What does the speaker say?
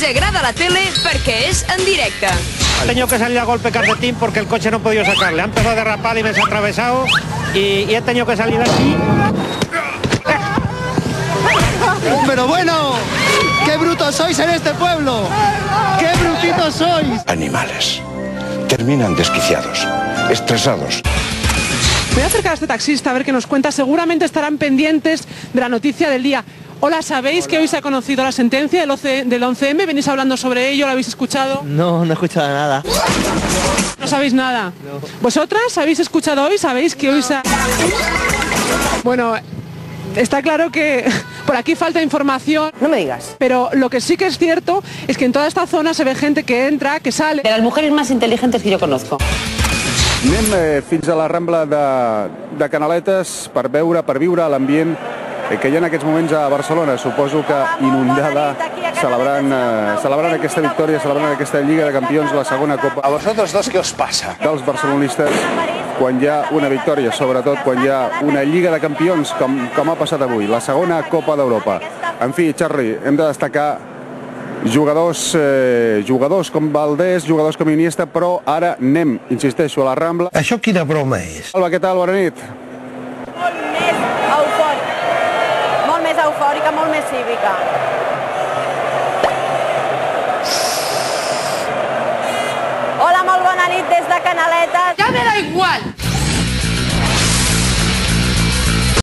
agrada la tele perquè és en directe. Ha tenido que salir a golpe calcetín porque el coche no ha podido sacarle. Ha empezado a derrapar y me se ha atravesado y he tenido que salir así. Pero bueno, qué brutos sois en este pueblo. Qué brutitos sois. Animales. Terminan desquiciados, estresados. Me voy a acercar a este taxista a ver qué nos cuenta. Seguramente estarán pendientes de la noticia del día. Hola, ¿sabéis que hoy se ha conocido la sentencia del 11M? ¿Venís hablando sobre ello? ¿Lo habéis escuchado? No, no he escuchado nada. ¿No sabéis nada? No. ¿Vosotras habéis escuchado hoy? ¿Sabéis que hoy se ha... Bueno, está claro que por aquí falta información. No me digas. Pero lo que sí que es cierto es que en toda esta zona se ve gente que entra, que sale. De las mujeres más inteligentes que yo conozco. Anem fins a la Rambla de Canaletes per viure l'ambient que hi ha en aquests moments a Barcelona. Suposo que inundada, celebrant aquesta victòria, celebrant aquesta Lliga de Campions, la segona Copa. ¿A vosotros dos qué os pasa? Dels barcelonistes, quan hi ha una victòria, sobretot quan hi ha una Lliga de Campions, com ha passat avui, la segona Copa d'Europa. En fi, Charlie, hem de destacar jugadors com Valdés, jugadors com Iniesta, però ara anem, insisteixo, a la Rambla. Això quina broma és? Alba, què tal? Bona nit. Molt més eufòrica, molt més cívica. Hola, molt bona nit des de Canaletes. Ja me da igual.